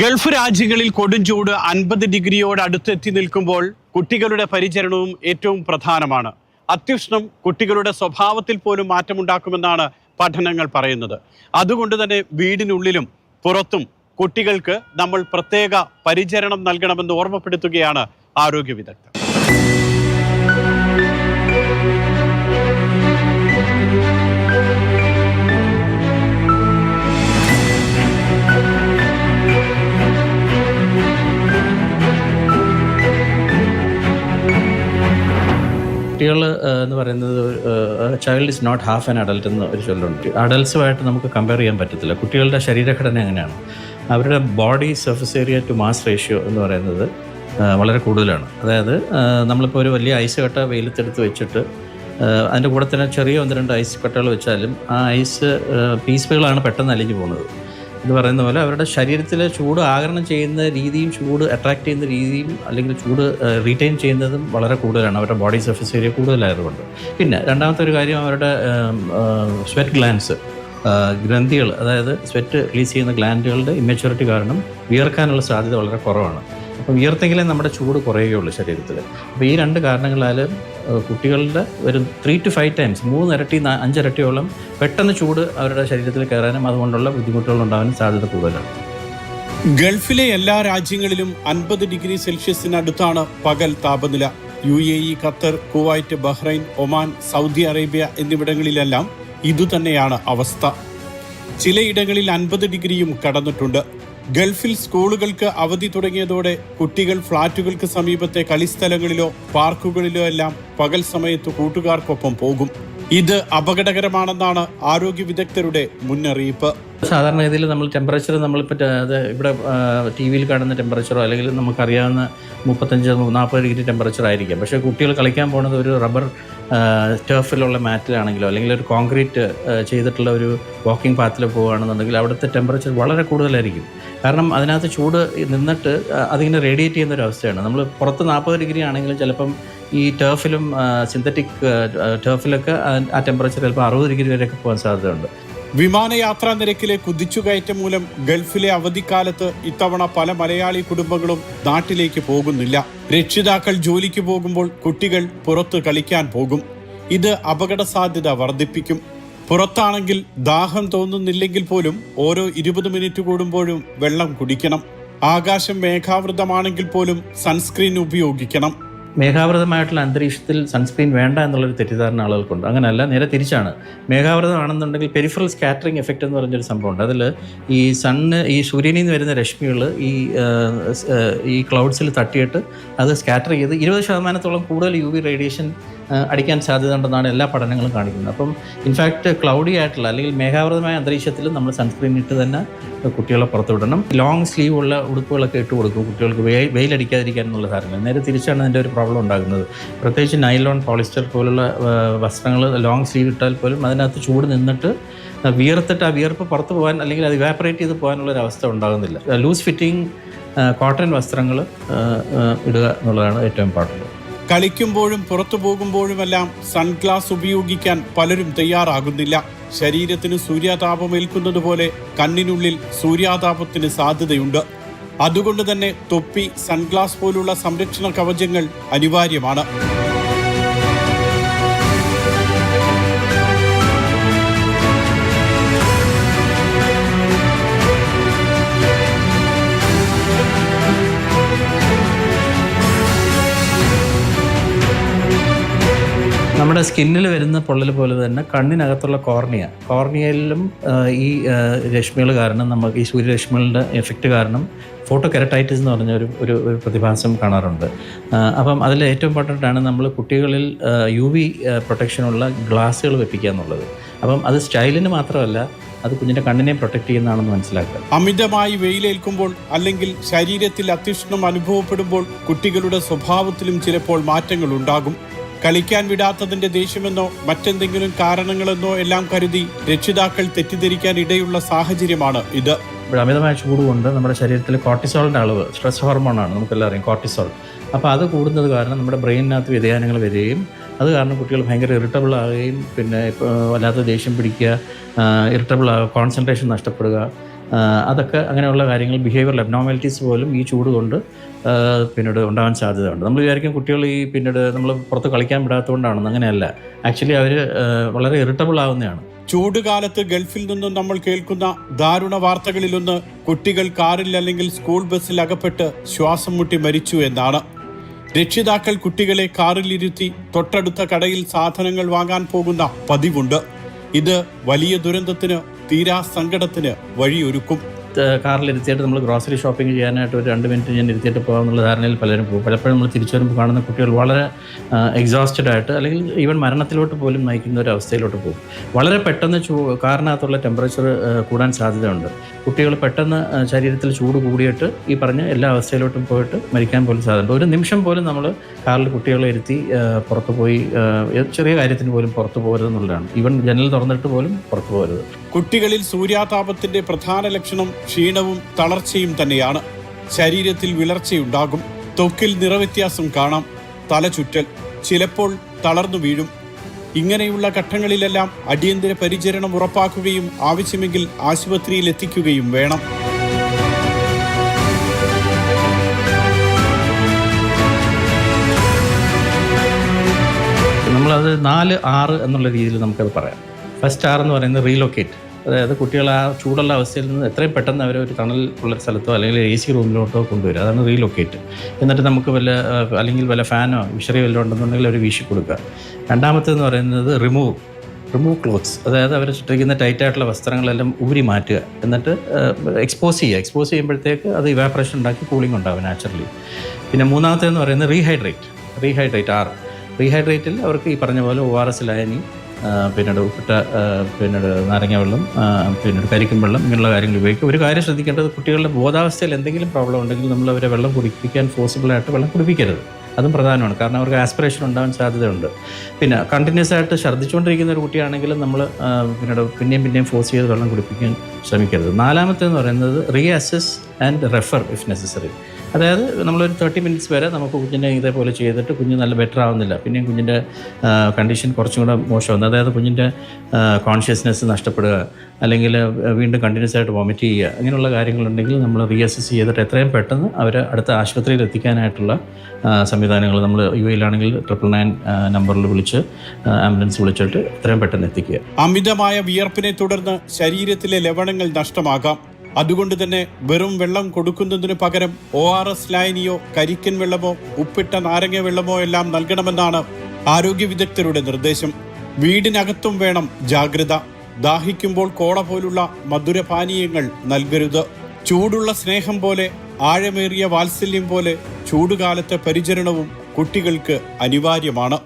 Gulf രാജ്യങ്ങളിൽ കൊടുംചൂട് 50 ഡിഗ്രിയോട് അടുത്തെത്തി നിൽക്കുമ്പോൾ കുട്ടികളുടെ പരിചരണവും ഏറ്റവും പ്രധാനമാണ്. അത്യുഷ്ണം കുട്ടികളുടെ സ്വഭാവത്തിൽ പോലും മാറ്റമുണ്ടാക്കുമെന്നാണ് പഠനങ്ങൾ പറയുന്നത്. അതുകൊണ്ട് തന്നെ വീടിനുള്ളിലും പുറത്തും കുട്ടികൾക്ക് നമ്മൾ പ്രത്യേക പരിചരണം നൽകണമെന്ന് ഓർമ്മപ്പെടുത്തുകയാണ് ആരോഗ്യ വിദഗ്ധർ. കുട്ടികൾ എന്ന് പറയുന്നത് child is not half an adult എന്ന് ഒരു ചൊല്ലുണ്ട്. അഡൽട്സുമായിട്ട് നമുക്ക് കമ്പയർ ചെയ്യാൻ പറ്റത്തില്ല. കുട്ടികളുടെ ശരീരഘടന എങ്ങനെയാണ്, അവരുടെ body surface area to mass ratio എന്ന് പറയുന്നത് വളരെ കൂടുതലാണ്. അതായത് നമ്മളിപ്പോൾ ഒരു വലിയ ഐസ് കട്ട വെയിലത്തെടുത്ത് വെച്ചിട്ട് അതിൻ്റെ കൂടെ തന്നെ ചെറിയ 1-2 ഐസ് കട്ടകൾ വെച്ചാലും ആ ഐസ് പീസുകളാണ് പെട്ടെന്ന് അലിഞ്ഞു പോകുന്നത്. എന്ന് പറയുന്ന പോലെ അവരുടെ ശരീരത്തിലെ ചൂട് ആഗിരണം ചെയ്യുന്ന രീതിയും ചൂട് അട്രാക്ട് ചെയ്യുന്ന രീതിയും അല്ലെങ്കിൽ ചൂട് റീറ്റെയിൻ ചെയ്യുന്നതും വളരെ കൂടുതലാണ് അവരുടെ ബോഡി സർഫസ് ഏരിയ കൂടുതലായതുകൊണ്ട്. പിന്നെ രണ്ടാമത്തെ ഒരു കാര്യം, അവരുടെ സ്വെറ്റ് ഗ്ലാൻസ് ഗ്രന്ഥികൾ, അതായത് സ്വെറ്റ് റിലീസ് ചെയ്യുന്ന ഗ്ലാൻഡുകളുടെ ഇമ്മച്യൂരിറ്റി കാരണം വിയർക്കാനുള്ള സാധ്യത വളരെ കുറവാണ്. അപ്പം വിയർത്തെങ്കിലേ നമ്മുടെ ചൂട് കുറയുകയുള്ളൂ ശരീരത്തിൽ. അപ്പോൾ ഈ 2 കാരണങ്ങളാൽ കുട്ടികളുടെ ഒരു 3 to 5 times 3 ഇരട്ടി 5 ഇരട്ടിയോളം പെട്ടെന്ന് ചൂട് അവരുടെ ശരീരത്തിൽ കയറാനും അതുകൊണ്ടുള്ള ബുദ്ധിമുട്ടുകൾ ഉണ്ടാകാനും സാധ്യത കൂടുതലാണ്. ഗൾഫിലെ എല്ലാ രാജ്യങ്ങളിലും 50 ഡിഗ്രി സെൽഷ്യസിനടുത്താണ് പകൽ താപനില. UAE, Qatar, Kuwait, Bahrain, Oman, Saudi Arabia എന്നിവിടങ്ങളിലെല്ലാം ഇതുതന്നെയാണ് അവസ്ഥ. ചിലയിടങ്ങളിൽ 50 ഡിഗ്രിയും കടന്നിട്ടുണ്ട്. ഗൾഫിൽ സ്കൂളുകൾക്ക് അവധി തുടങ്ങിയതോടെ കുട്ടികൾ ഫ്ളാറ്റുകൾക്ക് സമീപത്തെ കളിസ്ഥലങ്ങളിലോ പാർക്കുകളിലോ എല്ലാം പകൽ സമയത്ത് കൂട്ടുകാർക്കൊപ്പം പോകും. ഇത് അപകടകരമാണെന്നാണ് ആരോഗ്യ വിദഗ്ധരുടെ മുന്നറിയിപ്പ്. സാധാരണ രീതിയിൽ നമ്മൾ ടെമ്പറേച്ചർ നമ്മളിപ്പോൾ ഇവിടെ ടി വിയിൽ കാണുന്ന ടെമ്പറേച്ചറോ അല്ലെങ്കിൽ നമുക്കറിയാവുന്ന 35-40 ഡിഗ്രി ടെമ്പറേച്ചർ ആയിരിക്കാം. പക്ഷേ കുട്ടികൾ കളിക്കാൻ പോകുന്നത് ഒരു റബ്ബർ ടർഫിലുള്ള മാറ്റിലാണെങ്കിലോ അല്ലെങ്കിൽ ഒരു കോൺക്രീറ്റ് ചെയ്തിട്ടുള്ള ഒരു വാക്കിംഗ് പാത്തിൽ പോകുകയാണെന്നുണ്ടെങ്കിൽ അവിടുത്തെ ടെമ്പറേച്ചർ വളരെ കൂടുതലായിരിക്കും. കാരണം അതിനകത്ത് ചൂട് നിന്നിട്ട് അതിങ്ങനെ റേഡിയേറ്റ് ചെയ്യുന്ന ഒരു അവസ്ഥയാണ്. നമ്മൾ പുറത്ത് 40 ഡിഗ്രി ആണെങ്കിലും ചിലപ്പം ഈ ടർഫിലും സിന്തറ്റിക് ടർഫിലൊക്കെ ആ ടെമ്പറേച്ചർ ചിലപ്പോൾ 60 ഡിഗ്രി വരെയൊക്കെ പോകാൻ സാധ്യതയുണ്ട്. വിമാനയാത്രാ നിരക്കിലെ കുതിച്ചുകയറ്റം മൂലം ഗൾഫിലെ അവധിക്കാലത്ത് ഇത്തവണ പല മലയാളി കുടുംബങ്ങളും നാട്ടിലേക്ക് പോകുന്നില്ല. രക്ഷിതാക്കൾ ജോലിക്ക് പോകുമ്പോൾ കുട്ടികൾ പുറത്ത് കളിക്കാൻ പോകും. ഇത് അപകട സാധ്യത വർദ്ധിപ്പിക്കും. പുറത്താണെങ്കിൽ ദാഹം തോന്നുന്നില്ലെങ്കിൽ പോലും ഓരോ 20 മിനിറ്റ് കൂടുമ്പോഴും വെള്ളം കുടിക്കണം. ആകാശം മേഘാവൃതമാണെങ്കിൽ പോലും സൺസ്ക്രീൻ ഉപയോഗിക്കണം. മേഘാവൃതമായിട്ടുള്ള അന്തരീക്ഷത്തിൽ സൺസ്ക്രീൻ വേണ്ട എന്നുള്ളൊരു തെറ്റിദ്ധാരണ ആളുകൾക്കുണ്ട്. അങ്ങനെയല്ല, നേരെ തിരിച്ചാണ്. മേഘാവൃതമാണെന്നുണ്ടെങ്കിൽ പെരിഫറൽ സ്കാറ്ററിംഗ് എഫക്റ്റ് എന്ന് പറഞ്ഞൊരു സംഭവമുണ്ട്. അതിൽ ഈ സൂര്യനിൽ നിന്ന് വരുന്ന രശ്മികൾ ഈ ക്ലൗഡ്സിൽ തട്ടിയിട്ട് അത് സ്കാറ്റർ ചെയ്ത് 20% കൂടുതൽ UV റേഡിയേഷൻ അടിക്കാൻ സാധ്യത ഉണ്ടെന്നാണ് എല്ലാ പഠനങ്ങളും കാണിക്കുന്നത്. അപ്പം ഇൻഫാക്റ്റ് ക്ലൗഡി ആയിട്ടുള്ള അല്ലെങ്കിൽ മേഘാവൃതമായ അന്തരീക്ഷത്തിൽ നമ്മൾ സൺസ്ക്രീൻ ഇട്ട് തന്നെ കുട്ടികളെ പുറത്തു വിടണം. ലോങ് സ്ലീവ് ഉള്ള ഉടുപ്പുകളൊക്കെ ഇട്ട് കൊടുക്കും കുട്ടികൾക്ക് വെയിലടിക്കാതിരിക്കാൻ എന്നുള്ള ധാരണ. നേരെ തിരിച്ചാണ് അതിൻ്റെ ഒരു പ്രോബ്ലം ഉണ്ടാകുന്നത്. പ്രത്യേകിച്ച് നൈലോൺ, പോളിസ്റ്റർ പോലുള്ള വസ്ത്രങ്ങൾ ലോങ് സ്ലീവ് ഇട്ടാൽ പോലും അതിനകത്ത് ചൂട് നിന്നിട്ട് വിയർത്തിട്ട് ആ വിയർപ്പ് പുറത്ത് പോകാൻ അല്ലെങ്കിൽ അത് ഇവാപ്പറേറ്റ് ചെയ്ത് പോകാനുള്ളൊരു അവസ്ഥ ഉണ്ടാകുന്നില്ല. ലൂസ് ഫിറ്റിംഗ് കോട്ടൺ വസ്ത്രങ്ങൾ ഇടുക എന്നുള്ളതാണ് ഏറ്റവും ഇമ്പോർട്ടൻറ്റ്. കളിക്കുമ്പോഴും പുറത്തു പോകുമ്പോഴുമെല്ലാം സൺഗ്ലാസ് ഉപയോഗിക്കാൻ പലരും തയ്യാറാകുന്നില്ല. ശരീരത്തിന് സൂര്യാതാപം ഏൽക്കുന്നത് പോലെ കണ്ണിനുള്ളിൽ സൂര്യാതാപത്തിന് സാധ്യതയുണ്ട്. അതുകൊണ്ട് തന്നെ തൊപ്പി, സൺഗ്ലാസ് പോലുള്ള സംരക്ഷണ കവചങ്ങൾ അനിവാര്യമാണ്. നമ്മുടെ സ്കിന്നിൽ വരുന്ന പൊള്ളൽ പോലെ തന്നെ കണ്ണിനകത്തുള്ള കോർണിയയിലും ഈ രശ്മികൾ കാരണം നമുക്ക് ഈ സൂര്യരശ്മികളുടെ എഫക്റ്റ് കാരണം ഫോട്ടോ കെരറ്റൈറ്റിസ് എന്ന് പറഞ്ഞ ഒരു പ്രതിഭാസം കാണാറുണ്ട്. അപ്പം അതിൽ ഏറ്റവും ഇമ്പോർട്ടൻ്റ് ആണ് നമ്മൾ കുട്ടികളിൽ UV പ്രൊട്ടക്ഷനുള്ള ഗ്ലാസ്സുകൾ വെപ്പിക്കുക എന്നുള്ളത്. അപ്പം അത് സ്റ്റൈലിന് മാത്രമല്ല, അത് കുഞ്ഞിൻ്റെ കണ്ണിനെ പ്രൊട്ടക്ട് ചെയ്യുന്നതാണെന്ന് മനസ്സിലാക്കുക. അമിതമായി വെയിലേൽക്കുമ്പോൾ അല്ലെങ്കിൽ ശരീരത്തിൽ അത്യുഷ്ണം അനുഭവപ്പെടുമ്പോൾ കുട്ടികളുടെ സ്വഭാവത്തിലും ചിലപ്പോൾ മാറ്റങ്ങൾ ഉണ്ടാകും. കളിക്കാൻ വിടാത്തതിന്റെ ദേഷ്യമെന്നോ മറ്റെന്തെങ്കിലും കാരണങ്ങളെന്നോ എല്ലാം കരുതി രക്ഷിതാക്കൾ തെറ്റിദ്ധരിക്കാൻ ഇടയുള്ള സാഹചര്യമാണ് ഇത്. അമിതമായ ചൂട് കൊണ്ട് നമ്മുടെ ശരീരത്തിൽ കോർട്ടിസോളിൻ്റെ അളവ്, സ്ട്രെസ് ഹോർമോണാണ്, നമുക്കെല്ലാം അറിയാം കോർട്ടിസോൾ. അപ്പോൾ അത് കൂടുന്നത് കാരണം നമ്മുടെ ബ്രെയിനിനകത്ത് വ്യതിയാനങ്ങൾ വരികയും അത് കാരണം കുട്ടികൾ ഭയങ്കര ഇറിറ്റബിൾ ആവുകയും പിന്നെ വല്ലാത്ത ദേഷ്യം പിടിക്കുക, ഇറിറ്റബിൾ ആവുക, കോൺസെൻട്രേഷൻ നഷ്ടപ്പെടുക, അതൊക്കെ അങ്ങനെയുള്ള കാര്യങ്ങൾ ബിഹേവിയറൽ അബ്നോർമാലിറ്റീസ് പോലും ഈ ചൂട് കൊണ്ട് പിന്നീട് ഉണ്ടാകാൻ സാധ്യതയുണ്ട്. നമ്മൾ വിചാരിക്കും കുട്ടികൾ ഈ പിന്നീട് നമ്മൾ പുറത്ത് കളിക്കാൻ വിടാത്തതുകൊണ്ടാണെന്ന്. അങ്ങനെയല്ല. ആക്ച്വലി അവർ വളരെ ഇറിറ്റബിൾ ആവുന്നതാണ്. ചൂടുകാലത്ത് ഗൾഫിൽ നിന്നും നമ്മൾ കേൾക്കുന്ന ദാരുണ വാർത്തകളിലൊന്ന് കുട്ടികൾ കാറിൽ അല്ലെങ്കിൽ സ്കൂൾ ബസ്സിൽ അകപ്പെട്ട് ശ്വാസം മുട്ടി മരിച്ചു എന്നാണ്. രക്ഷിതാക്കൾ കുട്ടികളെ കാറിലിരുത്തി തൊട്ടടുത്ത കടയിൽ സാധനങ്ങൾ വാങ്ങാൻ പോകുന്ന പതിവുണ്ട്. ഇത് വലിയ ദുരന്തത്തിന്, തീരാ സങ്കടത്തിന് വഴിയൊരുക്കും. കാറിലിരുത്തിയിട്ട് നമ്മൾ ഗ്രോസറി ഷോപ്പിംഗ് ചെയ്യാനായിട്ട് ഒരു 2 മിനിറ്റ് ഞാൻ ഇരുത്തിയിട്ട് പോകാമെന്നുള്ള ധാരണയിൽ പലരും പോകും. പലപ്പോഴും നമ്മൾ തിരിച്ചു വരുമ്പോൾ കാണുന്ന കുട്ടികൾ വളരെ എക്സോസ്റ്റഡ് ആയിട്ട് അല്ലെങ്കിൽ ഈവൻ മരണത്തിലോട്ട് പോലും നയിക്കുന്ന ഒരു അവസ്ഥയിലോട്ട് പോകും. വളരെ പെട്ടെന്ന് കാറിനകത്തുള്ള ടെമ്പറേച്ചർ കൂടാൻ സാധ്യതയുണ്ട്. കുട്ടികൾ പെട്ടെന്ന് ശരീരത്തിൽ ചൂട് കൂടിയിട്ട് ഈ പറഞ്ഞ എല്ലാ അവസ്ഥയിലോട്ടും പോയിട്ട് മരിക്കാൻ പോലും സാധ്യതയുണ്ട്. ഒരു നിമിഷം പോലും നമ്മൾ കാറിൽ കുട്ടികളെ ഇരുത്തി പുറത്തു പോയി ചെറിയ കാര്യത്തിന് പോലും പുറത്തു പോകരുതെന്നുള്ളതാണ്. ഈവൻ ജനൽ തുറന്നിട്ട് പോലും പുറത്തു പോകരുത്. കുട്ടികളിൽ സൂര്യാതാപത്തിന്റെ പ്രധാന ലക്ഷണം ക്ഷീണവും തളർച്ചയും തന്നെയാണ്. ശരീരത്തിൽ വിളർച്ചയുണ്ടാകും, ത്വക്കിൽ നിറവ്യത്യാസം കാണാം, തലചുറ്റൽ, ചിലപ്പോൾ തളർന്നു വീഴും. ഇങ്ങനെയുള്ള ഘട്ടങ്ങളിലെല്ലാം അടിയന്തര പരിചരണം ഉറപ്പാക്കുകയും ആവശ്യമെങ്കിൽ ആശുപത്രിയിൽ എത്തിക്കുകയും വേണം. നമ്മളത് 4-6 എന്നുള്ള രീതിയിൽ നമുക്കത് പറയാം. ഫസ്റ്റ് 6 എന്ന് പറയുന്നത് റീലൊക്കേറ്റ്. അതായത് കുട്ടികൾ ആ ചൂടുള്ള അവസ്ഥയിൽ നിന്ന് എത്രയും പെട്ടെന്ന് അവരെ ഒരു തണൽ ഉള്ള സ്ഥലത്തോ അല്ലെങ്കിൽ AC റൂമിലോട്ടോ കൊണ്ടുവരിക. അതാണ് റീലൊക്കേറ്റ്. എന്നിട്ട് നമുക്ക് അല്ലെങ്കിൽ വല്ല ഫാനോ വിഷറി വല്ലതും ഉണ്ടെന്നുണ്ടെങ്കിൽ അവർ വീശി കൊടുക്കുക. രണ്ടാമത്തേന്ന് പറയുന്നത് റിമൂവ് ക്ലോത്ത്സ്. അതായത് അവർ ചുറ്റിരിക്കുന്ന ടൈറ്റായിട്ടുള്ള വസ്ത്രങ്ങളെല്ലാം ഊരി മാറ്റുക. എന്നിട്ട് എക്സ്പോസ് ചെയ്യുമ്പോഴത്തേക്ക് അത് ഇവാപ്പറേഷൻ ഉണ്ടാക്കി കൂളിംഗ് ഉണ്ടാവും നാച്ചുറലി. പിന്നെ മൂന്നാമത്തേന്ന് പറയുന്നത് റീഹൈഡ്രേറ്റ് 6. റീഹൈഡ്രേറ്റിൽ അവർക്ക് ഈ പറഞ്ഞ പോലെ ORS ലായനി, പിന്നീട് ഉപ്പിട്ട നാരങ്ങ വെള്ളം, പിന്നീട് കരിക്കും വെള്ളം, ഇങ്ങനെയുള്ള കാര്യങ്ങൾ ഉപയോഗിക്കും. ഒരു കാര്യം ശ്രദ്ധിക്കേണ്ടത്, കുട്ടികളുടെ ബോധാവസ്ഥയിൽ എന്തെങ്കിലും പ്രോബ്ലം ഉണ്ടെങ്കിൽ നമ്മൾ അവരെ വെള്ളം കുടിപ്പിക്കാൻ ഫോഴ്സിബിളായിട്ട് വെള്ളം കുടിപ്പിക്കരുത്. അതും പ്രധാനമാണ്. കാരണം അവർക്ക് ആസ്പിറേഷൻ ഉണ്ടാകാൻ സാധ്യതയുണ്ട്. പിന്നെ കണ്ടിന്യൂസ് ആയിട്ട് ഛർദ്ദിച്ചുകൊണ്ടിരിക്കുന്ന ഒരു കുട്ടിയാണെങ്കിലും നമ്മൾ പിന്നീട് പിന്നെയും ഫോഴ്സ് ചെയ്ത് വെള്ളം കുടിപ്പിക്കാൻ ശ്രമിക്കരുത്. നാലാമത്തേന്ന് പറയുന്നത് reassess and refer if necessary. അതായത് നമ്മളൊരു 30 മിനിറ്റ്സ് വരെ നമുക്ക് കുഞ്ഞിനെ ഇതേപോലെ ചെയ്തിട്ട് കുഞ്ഞ് നല്ല ബെറ്റർ ആവുന്നില്ല, പിന്നെയും കുഞ്ഞിൻ്റെ കണ്ടീഷൻ കുറച്ചും കൂടെ മോശമാകുന്നു. അതായത് കുഞ്ഞിൻ്റെ കോൺഷ്യസ്നെസ് നഷ്ടപ്പെടുക, അല്ലെങ്കിൽ വീണ്ടും കണ്ടിന്യൂസ് ആയിട്ട് വോമിറ്റ് ചെയ്യുക, അങ്ങനെയുള്ള കാര്യങ്ങളുണ്ടെങ്കിൽ നമ്മൾ റീഅസസ് ചെയ്തിട്ട് എത്രയും പെട്ടെന്ന് അവരെ അടുത്ത ആശുപത്രിയിൽ എത്തിക്കാനായിട്ടുള്ള സംവിധാനങ്ങൾ നമ്മൾ UAE-ലാണെങ്കിൽ 999 നമ്പറിൽ വിളിച്ച് ആംബുലൻസ് വിളിച്ചിട്ട് എത്രയും പെട്ടെന്ന് എത്തിക്കുക. അമിതമായ വിയർപ്പിനെ തുടർന്ന് ശരീരത്തിലെ ലവണങ്ങൾ നഷ്ടമാകാം. അതുകൊണ്ട് തന്നെ വെറും വെള്ളം കൊടുക്കുന്നതിനു പകരം ORS ലായനിയോ കരിക്കൻ വെള്ളമോ ഉപ്പിട്ട നാരങ്ങ വെള്ളമോ എല്ലാം നൽകണമെന്നാണ് ആരോഗ്യ വിദഗ്ധരുടെ നിർദ്ദേശം. വീടിനകത്തും വേണം ജാഗ്രത. ദാഹിക്കുമ്പോൾ കോള പോലുള്ള മധുരപാനീയങ്ങൾ നൽകരുത്. ചൂടുള്ള സ്നേഹം പോലെ, ആഴമേറിയ വാത്സല്യം പോലെ ചൂടുകാലത്തെ പരിചരണവും കുട്ടികൾക്ക് അനിവാര്യമാണ്.